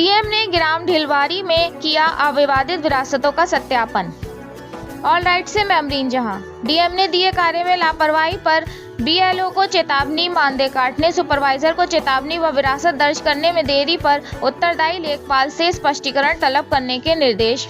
DM ने ग्राम ढिलवारी में किया अविवादित विरासतों का सत्यापन। ऑल राइट से मैं अमरीन जहां। डीएम ने दिए कार्य में लापरवाही पर बीएलओ को चेतावनी, मानदेय काटने, सुपरवाइजर को चेतावनी व विरासत दर्ज करने में देरी पर उत्तरदायी लेखपाल से स्पष्टीकरण तलब करने के निर्देश।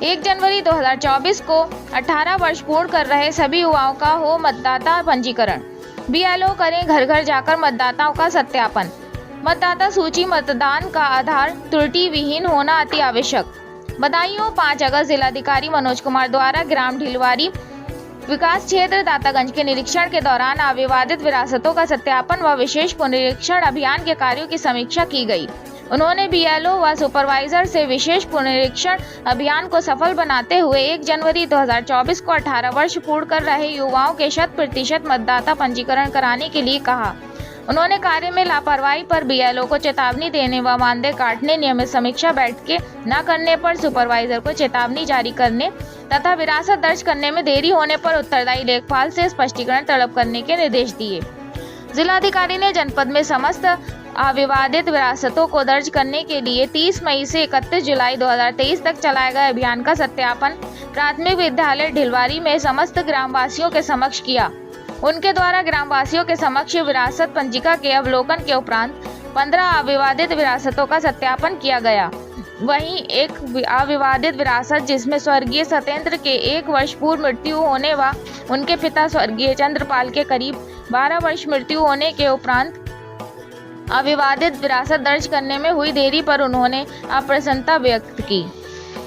1 जनवरी 2024 को 18 वर्ष पूर्ण कर रहे सभी युवाओं का हो मतदाता पंजीकरण। बीएलओ करें घर घर जाकर मतदाताओं का सत्यापन। मतदाता सूची मतदान का आधार त्रुटि विहीन होना अति आवश्यक। बदायूं 5 अगस्त जिलाधिकारी मनोज कुमार द्वारा ग्राम ढिलवारी विकास क्षेत्र दातागंज के निरीक्षण के दौरान अविवादित विरासतों का सत्यापन व विशेष पुनरीक्षण अभियान के कार्यों की समीक्षा की गई। उन्होंने बीएलओ व सुपरवाइजर से विशेष पुनरीक्षण अभियान को सफल बनाते हुए 1 जनवरी 2024 को 18 वर्ष पूर्ण कर रहे युवाओं के 100% मतदाता पंजीकरण कराने के लिए कहा। उन्होंने कार्य में लापरवाही पर बीएलओ को चेतावनी देने व मानदेय काटने, नियमित समीक्षा बैठकें न करने पर सुपरवाइजर को चेतावनी जारी करने तथा विरासत दर्ज करने में देरी होने पर उत्तरदायी लेखपाल से स्पष्टीकरण तलब करने के निर्देश दिए। जिलाधिकारी ने जनपद में समस्त अविवादित विरासतों को दर्ज करने के लिए 30 मई से 31 जुलाई 2023 तक चलाए गए अभियान का सत्यापन प्राथमिक विद्यालय ढिलवारी में समस्त ग्रामवासियों के समक्ष किया। उनके द्वारा ग्रामवासियों के समक्ष विरासत पंजिका के अवलोकन के उपरांत 15 अविवादित विरासतों का सत्यापन किया गया। वहीं एक अविवादित विरासत जिसमें स्वर्गीय सत्येंद्र के 1 वर्ष पूर्व मृत्यु होने व उनके पिता स्वर्गीय चंद्रपाल के करीब 12 वर्ष मृत्यु होने के उपरांत अविवादित विरासत दर्ज करने में हुई देरी पर उन्होंने अप्रसन्नता व्यक्त की।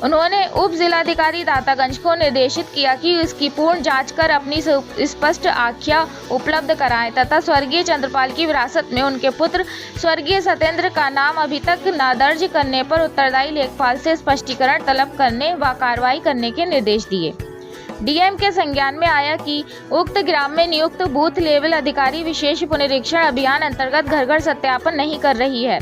उन्होंने उप जिलाधिकारी दातागंज को निर्देशित किया कि इसकी पूर्ण जांच कर अपनी स्पष्ट आख्या उपलब्ध कराएं तथा स्वर्गीय चंद्रपाल की विरासत में उनके पुत्र स्वर्गीय सत्येंद्र का नाम अभी तक न दर्ज करने पर उत्तरदायी लेखपाल से स्पष्टीकरण तलब करने व कार्रवाई करने के निर्देश दिए। डीएम के संज्ञान में आया कि उक्त ग्राम में नियुक्त बूथ लेवल अधिकारी विशेष पुनरीक्षण अभियान अंतर्गत घर घर सत्यापन नहीं कर रही है,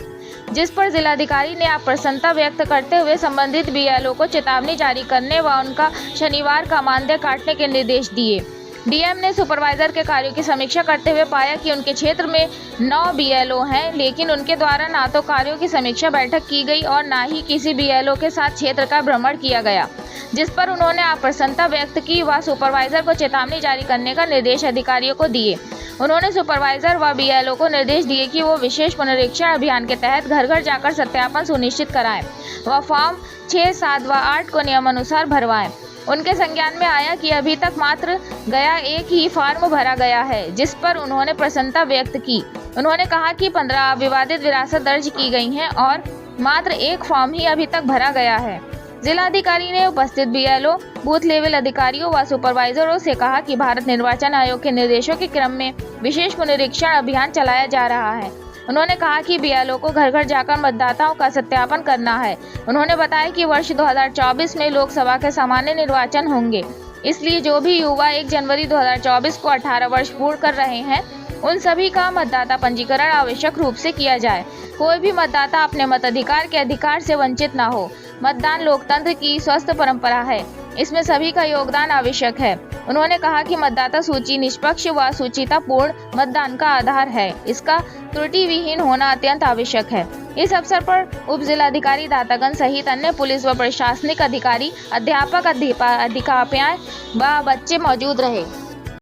जिस पर जिलाधिकारी ने अप्रसन्नता व्यक्त करते हुए संबंधित बीएलओ को चेतावनी जारी करने व उनका शनिवार का मानदेय काटने के निर्देश दिए। डीएम ने सुपरवाइजर के कार्यों की समीक्षा करते हुए पाया कि उनके क्षेत्र में 9 बीएलओ हैं, लेकिन उनके द्वारा ना तो कार्यों की समीक्षा बैठक की गई और ना ही किसी बीएलओ के साथ क्षेत्र का भ्रमण किया गया, जिस पर उन्होंने अप्रसन्नता व्यक्त की व सुपरवाइजर को चेतावनी जारी करने का निर्देश अधिकारियों को दिए। उन्होंने सुपरवाइजर व बीएलओ को निर्देश दिए कि वो विशेष पुनरीक्षण अभियान के तहत घर घर जाकर सत्यापन सुनिश्चित कराएं व फॉर्म 6, 7 व 8 को नियमानुसार भरवाएं। उनके संज्ञान में आया कि अभी तक मात्र गया एक ही फॉर्म भरा गया है, जिस पर उन्होंने प्रसन्नता व्यक्त की। उन्होंने कहा कि 15 अविवादित विरासत दर्ज की गई हैं और मात्र एक फॉर्म ही अभी तक भरा गया है। जिलाधिकारी ने उपस्थित बीएलओ, बूथ लेवल अधिकारियों व सुपरवाइजरों से कहा कि भारत निर्वाचन आयोग के निर्देशों के क्रम में विशेष पुनरीक्षण अभियान चलाया जा रहा है। उन्होंने कहा कि बीएलओ को घर घर जाकर मतदाताओं का सत्यापन करना है। उन्होंने बताया कि वर्ष 2024 में लोकसभा के सामान्य निर्वाचन होंगे, इसलिए जो भी युवा 1 जनवरी 2024 को 18 वर्ष पूर्ण कर रहे हैं, उन सभी का मतदाता पंजीकरण आवश्यक रूप से किया जाए। कोई भी मतदाता अपने मताधिकार के अधिकार से वंचित न हो। मतदान लोकतंत्र की स्वस्थ परंपरा है, इसमें सभी का योगदान आवश्यक है। उन्होंने कहा कि मतदाता सूची निष्पक्ष व सुचितापूर्ण मतदान का आधार है, इसका त्रुटि विहीन होना अत्यंत आवश्यक है। इस अवसर पर उप जिलाधिकारी दातागंज सहित अन्य पुलिस व प्रशासनिक अधिकारी, अध्यापक, अध्यापिकाएं व बच्चे मौजूद रहे।